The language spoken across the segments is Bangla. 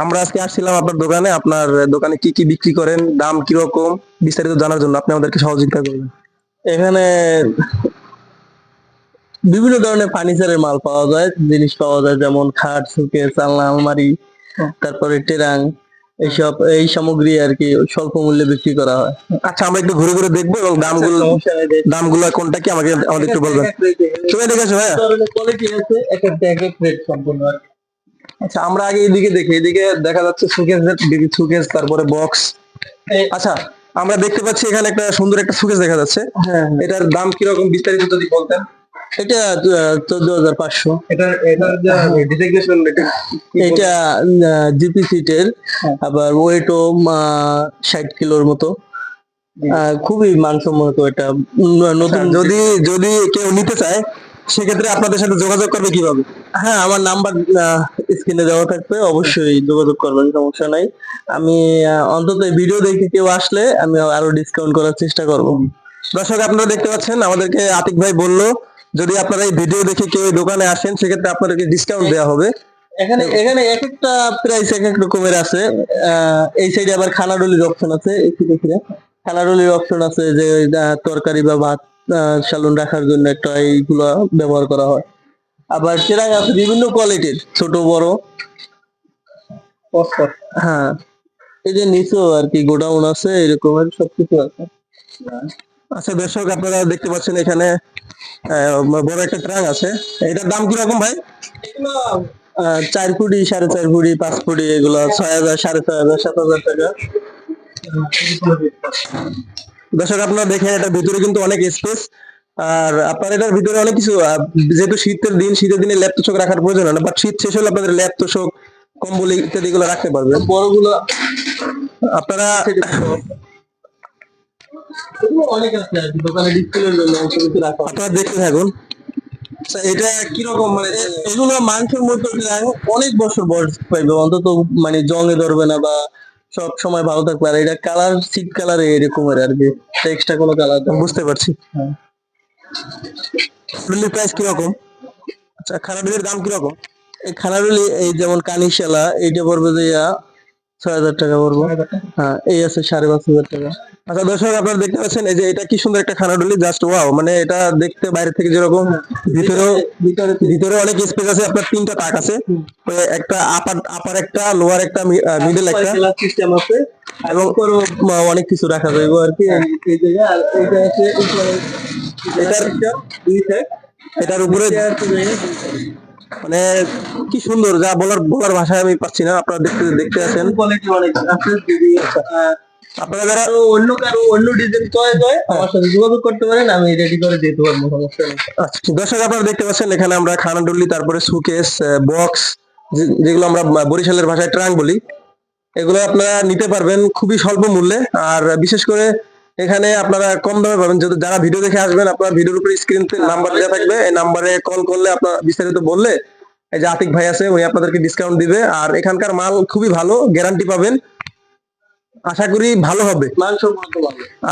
আমরা আজকে আসছিলাম আপনার দোকানে। আপনার দোকানে কি কি বিক্রি করেন, দাম কিরকম, বিস্তারিত জানার জন্য আপনি আমাদেরকে সহযোগিতা করবেন। এখানে বিভিন্ন ধরনের ফার্নিচারের মাল পাওয়া যায়, জিনিস পাওয়া যায়, যেমন খাট, শোকেস, আলনা, আলমারি, তারপরে টেরাং, এই সামগ্রী আর কি স্বল্প মূল্যে বিক্রি করা হয়। আচ্ছা, আমরা একটু ঘুরে ঘুরে দেখবো এবং দামগুলো কোনটা কি আমাদের একটু বলবেন। তুমি এদিকে আসো ভাইয়া। কোয়ালিটি আছে, এক একটা এক এক রেট সম্পূর্ণ আর কি। আচ্ছা, আমরা আগে এদিকে দেখি। এদিকে দেখা যাচ্ছে সুকেস, সুকেস, তারপরে বক্স। আচ্ছা, আমরা দেখতে পাচ্ছি এখানে একটা সুন্দর একটা সুকেস দেখা যাচ্ছে। হ্যাঁ, এটার দাম কিরকম বিস্তারিত যদি বলতেন। এটা 14,500। এটার যে ডিজিগনেশন এটা জিপি সিটের, আবার ওয়েটও 60 কিলোর মতো। খুবই মানসম্মত এটা। নতুন যদি যদি কেউ নিতে চায় সেক্ষেত্রে আপনাদের সাথে যোগাযোগ করবে কিভাবে? হ্যাঁ, আমার নাম্বার স্ক্রিনে দেওয়া থাকবে, অবশ্যই যোগাযোগ করবেন, সমস্যা নাই। আমি অন্তত ভিডিও দেখে কেউ আসলে আমি আরো ডিসকাউন্ট করার চেষ্টা করব। দর্শক, আপনারা দেখতে পাচ্ছেন আমাদেরকে আতিক ভাই বললো যদি আপনারা এই ভিডিও দেখে কেউ এই দোকানে আসেন সেক্ষেত্রে আপনাদেরকে ডিসকাউন্ট দেওয়া হবে। এখানে এখানে এক একটা প্রাইস এক এক রকমের আছে। এই সাইডে আবার খানাডুলির অপশন আছে, এই সাইডে খানাডুলির অপশন আছে, যে তরকারি বা ভাত সালুন রাখার জন্য একটা এইগুলা ব্যবহার করা হয়। আবার চেরাই আছে বিভিন্ন কোয়ালিটির, ছোট বড়। হ্যাঁ, এই যে নিচেও আর কি গোডাউন আছে, এরকমের সবকিছু আছে। আচ্ছা দর্শক, আপনারা দেখতে পাচ্ছেন এখানে বড় একটা ট্রাক আছে। এটার দাম কিরকম ভাই? 4 ফুটি, 4.5 ফুটি, 5 ফুটি, এগুলো 6,000, 6,500, 7,000 টাকা। দর্শক, আপনারা দেখেন এটার ভিতরে কিন্তু অনেক স্পেস। আর আপনার এটার ভিতরে অনেক কিছু, যেহেতু শীতের দিনে ল্যাপ তোষক রাখার প্রয়োজন হয় না, বাট শীত শেষ হলে আপনাদের ল্যাপ তোষক, কম্বল ইত্যাদি গুলো রাখতে পারবেন। বড়গুলো আপনারা অনেক আছে আর কি, দোকানে ডিসপ্লের জন্য কিছু রাখা হয়। আপনারা দেখতে থাকুন। আচ্ছা, এটা কিরকম, মানে এগুলো মাংসের মতো অনেক বছর বয়স পাইবে অন্তত, মানে জংয়ে ধরবে না বা সব সময় ভালো থাকবে। আর এটা কালার সিট কালার এরকমের আর কি, এক্সট্রা কোনো কালার বুঝতে পারছি। হ্যাঁ। প্রাইস কিরকম? আচ্ছা, খারাপের দাম কিরকম? এই খানারুলি, এই যেমন কানিশালা, এইটা পড়বে যে 6,000 টাকা পড়বো। হ্যাঁ, এই আছে 5,500 টাকা। আচ্ছা দর্শক, আপনারা দেখতে পাচ্ছেন এই যে এটা কি সুন্দর একটা খানাডুলি, জাস্ট ওয়াও। মানে এটা দেখতে বাইরে থেকে যেরকম, ভিতরে অনেক স্পেস আছে। আপনার 3টা তাক আছে, একটা আপার একটা, লোয়ার একটা, মিডল একটা সিস্টেম আছে, এবং অনেক কিছু রাখা যাবে আর কি এই জায়গায়। আর এইটা আছে এটার উপরে মানে কি সুন্দর, যা বলার ভাষায় আমি পাচ্ছি না। আপনারা দেখতে আছেন কোয়ালিটি অনেক আছে। আপনারা যারা অন্য ডিজাইন চয়েস হয়, আমার সাথে যোগাযোগ করতে পারেন, আমি রেডি করে দিতে পারবো, সমস্যা নেই। আচ্ছা, দর্শক, আপনারা দেখতে পাচ্ছেন এখানে আমরা খানাডুলি, তারপরে সুকেস, বক্স, যেগুলো আমরা বরিশালের ভাষায় ট্রাঙ্ক বলি, এগুলো আপনারা নিতে পারবেন খুবই স্বল্প মূল্যে। আর বিশেষ করে এখানে আপনারা কম দামে পাবেন। যদি যারা ভিডিও দেখে আসবেন, আপনার ভিডিওর উপরে স্ক্রিন নাম্বার দেওয়া থাকবে, এই নাম্বারে কল করলে আপনার বিস্তারিত বললে এই যে আতিক ভাই আছে, উনি আপনাদেরকে ডিসকাউন্ট দিবে। আর এখানকার মাল খুবই ভালো, গ্যারান্টি পাবেন, আশা করি ভালো হবে।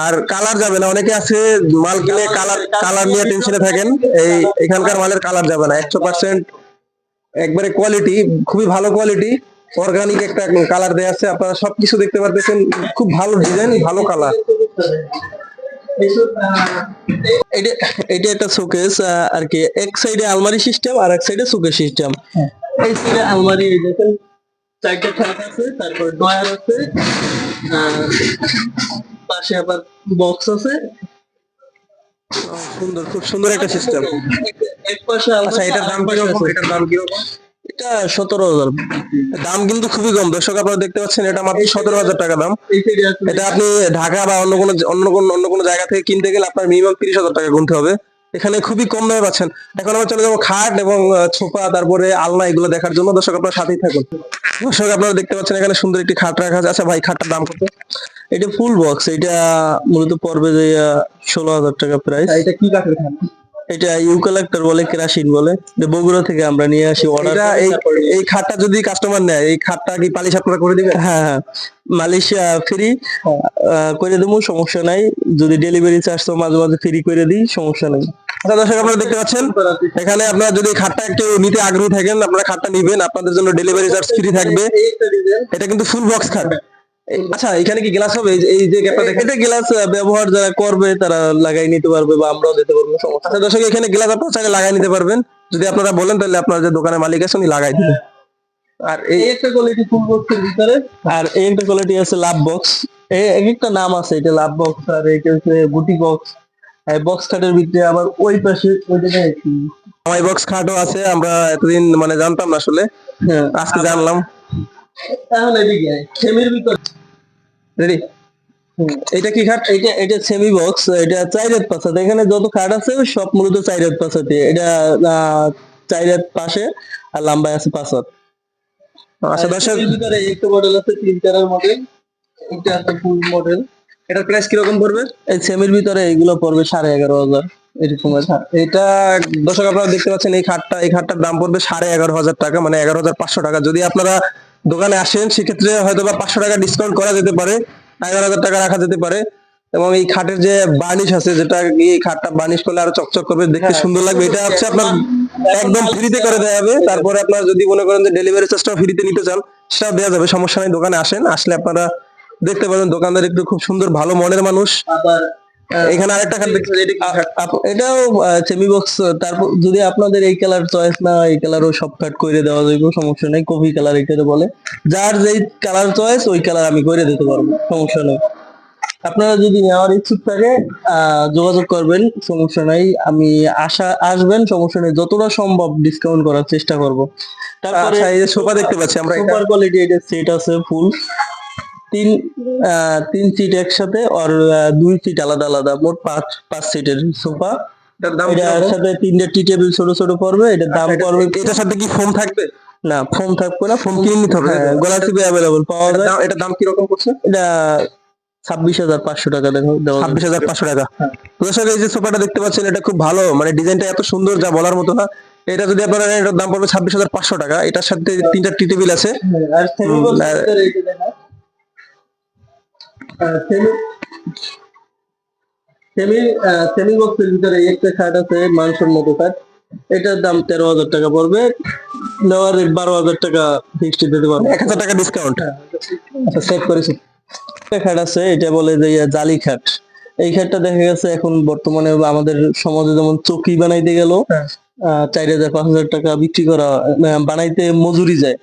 আর কালার যাবে না। অনেকে আছে মাল কিনে কালার নিয়ে টেনশনে থাকেন, এখানকার মালের কালার যাবে না। 100% একবারে কোয়ালিটি, খুবই ভালো কোয়ালিটি, অর্গানিক একটা কালার দেয়া আছে। আপনারা সবকিছু দেখতে পারতেছেন, খুব ভালো ডিজাইন, ভালো কালার। এটা একটা শোকেস আর কি, এক সাইডে আলমারি সিস্টেম আর এক সাইডে শোকেস সিস্টেম। এই সাইডে আলমারি, এই দেখেন 4টা থাক আছে, তারপর ড্রয়ার আছে, পাশে আবার বক্স আছে। সুন্দর, খুব সুন্দর একটা সিস্টেম। এক পাশে আচ্ছা, এটার দাম কিরকম? এটা 17,000। দাম কিন্তু খুবই কম। দর্শক, আপনারা দেখতে পাচ্ছেন এটা মাত্র 17,000 টাকা দাম। এটা আপনি ঢাকা বা অন্য কোনো জায়গা থেকে কিনতে গেলে আপনার মিনিমাম 30,000 টাকা গুনতে হবে। এখানে খুবই কম দামে পাচ্ছেন। এখন আমরা চলে যাবো খাট এবং সোফা, তারপরে আলনা, এগুলো দেখার জন্য। দর্শক, আপনার সাথেই থাকুন। দর্শক, আপনারা দেখতে পাচ্ছেন এখানে সুন্দর একটি খাট রাখা আছে। আচ্ছা ভাই, খাটটার দাম কত? এটা ফুল বক্স, এটা মূলত পড়বে যে 16,000 টাকা প্রাইস। এটা কি কাঠের খাট? এটা ইউক্যালিপ্টাস বলে, কেরাসিন বলে। এটা বগুড়া থেকে আমরা নিয়ে আসি অর্ডার। এই খাটটা যদি কাস্টমার নেয়, এই খাটটা কি পালিশ আপনারা করে দিবেন? হ্যাঁ, হ্যাঁ, মালয়েশিয়া ফ্রি করে দেবো, সমস্যা নাই। যদি ডেলিভারি চার্জ তো মাঝে মাঝে ফ্রি করে দিই, সমস্যা নেই। আচ্ছা দর্শক, আপনারা দেখতে পাচ্ছেন এখানে আপনারা যদি খাটটা কেউ নিতে আগ্রহী থাকেন, আপনারা খাটটা নিবেন, আপনাদের জন্য ডেলিভারি চার্জ ফ্রি থাকবে। এটা কিন্তু ফুল বক্স খাট। আচ্ছা, এখানে কি গ্লাস হবে? এই যে গ্যাপটা দেখেন, এটা গ্লাস ব্যবহার যারা করবে তারা লাগাই নিতে পারবে বা আমরাও দিতে পারবো, সমস্যা আচ্ছা দর্শক, এখানে গ্লাস আপনারা চাইলে লাগাই নিতে পারবেন। যদি আপনারা বলেন তাহলে আপনার যে দোকানের মালিক আছে উনি লাগাই দিবেন। আর এই একটা কোয়ালিটি ফুল বক্সের ভিতরে, আর এই একটা কোয়ালিটি আছে লাভ বক্স। এক একটা নাম আছে, এটা লাভ বক্স আর এটা হচ্ছে গুটি বক্স। বক্স খাটের ভিতরে আবার ওই পাশে ওই জায়গায় জামাই বক্স খাটও আছে, আমরা এতদিন মানে জানতাম না আসলে, হ্যাঁ আজকে জানলাম। তাহলে এদিকে সেমির ভিতর রেডি? এটা কি খাট? এটা এটা সেমি বক্স, এটা 4 পাশাতে। এখানে যত খাট আছে সব মূলত 4 পাশাতে। এটা 4 পাশে আর লম্বায় আছে 5 হাত। আচ্ছা দর্শক, এর ভিতরে একটা মডেল আছে 3 মডেল, এটা আছে ফুল মডেল। এটার প্রাইস কিরকম পড়বে? এই সেমির ভিতরে এগুলো পড়বে 11,500 এরকম আছে। এটা দর্শক আপনারা দেখতে পাচ্ছেন, এই খাটটার দাম পড়বে 11,500 টাকা, মানে 11,500 টাকা। যদি আপনারা দোকানে আসেন সেক্ষেত্রে হয়তো বা 500 টাকা ডিসকাউন্ট করা যেতে পারে, 11,000 টাকা রাখা যেতে পারে। এবং এই খাটের যে বার্নিশ আছে, যেটা এই খাটটা বার্নিশ করলে আরো চকচক করবে, দেখতে সুন্দর লাগবে। এটা হচ্ছে আপনার একদম ফ্রিতে করে দেওয়া হবে। তারপরে আপনারা যদি মনে করেন যে ডেলিভারি চার্জটা ফ্রিতে নিতে চান, সেটাও দেওয়া যাবে, সমস্যা নেই। দোকানে আসেন, আসলে আপনারা দেখতে পাবেন দোকানদার একটু খুব সুন্দর ভালো মনের মানুষ। আবার এখানে আরেকটা খাট দেখতে, এটা কি খাট? এটাও সেমি বক্স। তারপর যদি আপনাদের এই কালার চয়েস না হয়, এই কালারও সব কাট করে দেওয়া যাবে, সমস্যা নেই। কফি কালার এটাতে বলে, যার যেই কালার চয়েস ওই কালার আমি করে দিতে পারবো, সমস্যা নেই। আপনারা যদি নেওয়ার ইচ্ছুক থাকে যোগাযোগ করবেন, সমস্যা নাই। আমি আসবেন, সমস্যা নেই, যতটা সম্ভব ডিসকাউন্ট করার চেষ্টা করব। তারপরে আচ্ছা, এই যে সোফা দেখতে পাচ্ছি আমরা, এটা সুপার কোয়ালিটি, এটা সেট আছে ফুল তিন 3 সিট একসাথে, আর 2 সিট আলাদা আলাদা, মোট 5 সিটের সোফা। এটার দাম এটার কিরকম? সাথে 3টে টি টেবিল ছোট ছোট পড়বে। এটার দাম পড়বে, এটার সাথে কি ফোম থাকবে? না ফোম থাকবে না, ফোম কিনে নিতে হবে? হ্যাঁ গলা টিপে অ্যাভেলেবল পাওয়া যায়। এটার দাম কিরকম পড়ছে? এটা 26,500 টাকা দেওয়া যাবে। 26,500 টাকা। হ্যাঁ। দর্শক, এই যে সোফাটা দেখতে পাচ্ছেন, এটা খুব ভালো, মানে ডিজাইনটা এত সুন্দর যা বলার মতো না। এটা যদি আপনারা নেন, এটার দাম পড়বে 26,500 টাকা। এটার সাথে 3টা টি টেবিল আছে। আর সেমি বক্স ভিতরে এইটা দেখা, সেমি সেমি সেমি বক্সের ভিতরে একটা খাট আছে মাংসের মতো খাট। এটার দাম 13,000 টাকা পড়বে। নেওয়ার রেট 12,000 টাকা ফিক্সড দিতে পারবো। 1,000 টাকা ডিসকাউন্ট। আচ্ছা সেভ করেছি। একটা খাট আছে, এটা বলে যে জালি খাট। এই খাটটা দেখা গেছে এখন বর্তমানে আমাদের সমাজে যেমন চৌকি বানাইতে গেল 4,000 5,000 টাকা বিক্রি করা, বানাইতে মজুরি যায়।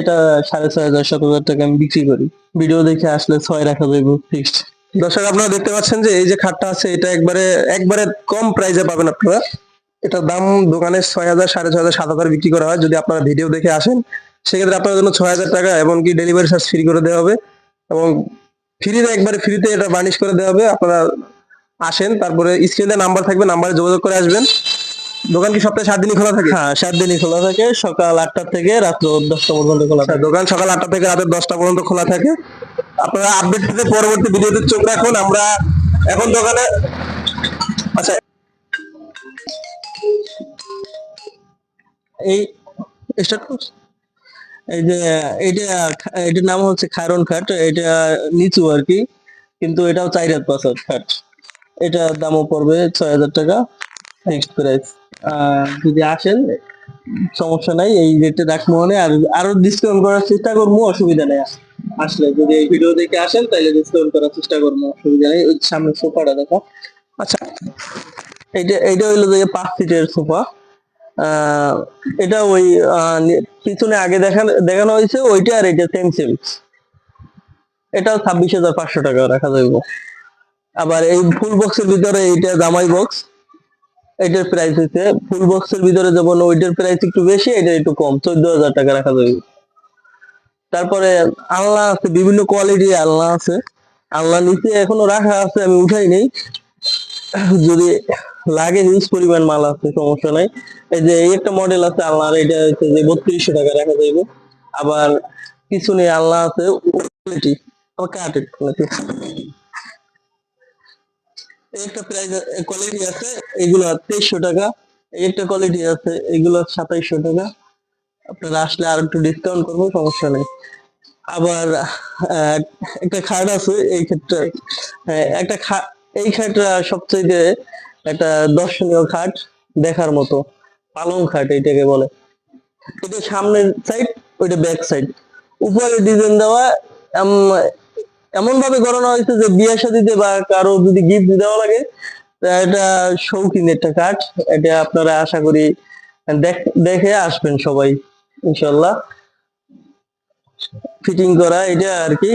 এটা 6,500 7,000 টাকা আমি বিক্রি করি। ভিডিও দেখে আসলে 6 রাখা যাবে ফিক্সড। দর্শক, আপনারা দেখতে পাচ্ছেন যে এই যে খাটটা আছে, এটা একবারে একবারে কম প্রাইসে পাবেন আপনারা। এটার দাম দোকানে 6,000 6,500 7,000 বিক্রি করা হয়। যদি আপনারা ভিডিও দেখে আসেন সেক্ষেত্রে আপনার জন্য 6,000 টাকা, এমনকি ডেলিভারি চার্জ ফ্রি করে দেওয়া হবে। এবং একবারে ফ্রিতে এটা বার্নিশ করে দেওয়া হবে। আপনারা আসেন, তারপরে স্ক্রিনে নাম্বার থাকবে, নাম্বারে যোগাযোগ করে আসবেন। দোকান কি সপ্তাহে 7 দিনই খোলা থাকে? হ্যাঁ 7 দিনই খোলা থাকে, সকাল 8টা থেকে রাত্র 10টা পর্যন্ত খোলা থাকে। দোকান সকাল 8টা থেকে রাতের 10টা পর্যন্ত খোলা থাকে। আপনারা আপডেট পেতে পরবর্তী ভিডিওতে চোখ রাখুন। আমরা এখন দোকানে, আচ্ছা এই স্টার্ট করছি। এই যে এটা এটার নাম হচ্ছে খায়রন খাট। এটা নিচু আর কি, কিন্তু এটাও 4,500 খাট। এটার দামও পড়বে 6,000 টাকা ফিক্সড প্রাইস। যদি আসেন সমস্যা নাই, এই রেটে রাখবো, মানে আর আরো ডিসকাউন্ট করার চেষ্টা করবো, অসুবিধা নেই। আসলে যদি এই ভিডিও দেখে আসেন তাহলে ডিসকাউন্ট করার চেষ্টা করবো, অসুবিধা নেই। ওই সামনে সোফাটা দেখো। আচ্ছা, এইটা হইলো যে 5 সিটের সোফা। এটা ওই পিছনে আগে দেখানো হয়েছে ওইটা, আর এটা সেম সেম। এটা 26,500 টাকা রাখা যাবে। আবার এই ফুল বক্সের ভিতরে এইটা জামাই বক্স, এটার প্রাইস হচ্ছে ফুল বক্সের ভিতরে যেমন ওইটার প্রাইস একটু বেশি, এটা একটু কম, 14,000 টাকা রাখা যাবে। তারপরে আলনা আছে, বিভিন্ন কোয়ালিটির আলনা আছে। আলনা নিচে এখনো রাখা আছে, আমি উঠাই নেই, যদি লাগে হিউজ পরিমাণ মাল আছে, সমস্যা নাই। এই যে এই একটা মডেল আছে আলনার, এটা হচ্ছে যে 3200 টাকা রাখা যাবে। আবার পিছনে আলনা আছে কোয়ালিটি, আবার কাঠের কোয়ালিটি। এই একটা প্রাইস কোয়ালিটি আছে, এগুলো 2300 টাকা। এই একটা কোয়ালিটি আছে, এগুলো 2700 টাকা। আপনারা আসলে আর একটু ডিসকাউন্ট করবো, সমস্যা নেই। আবার আহ, একটা খাট আছে এই ক্ষেত্রে, এই খাটটা সবচেয়ে একটা দর্শনীয় খাট, দেখার মতো পালং খাট এটাকে বলে। এটা সামনের সাইড, ওইটা ব্যাক সাইড। উপরে ডিজাইন দেওয়া, এমন ভাবে করানো হয়েছে যে বিয়ে শাদীতে বা কারো যদি গিফট দেওয়া লাগে, তা এটা শৌখিন একটা কাঠ। এটা আপনারা আশা করি দেখে আসবেন সবাই ইনশাল্লাহ। ফিটিং করা এটা আর কি।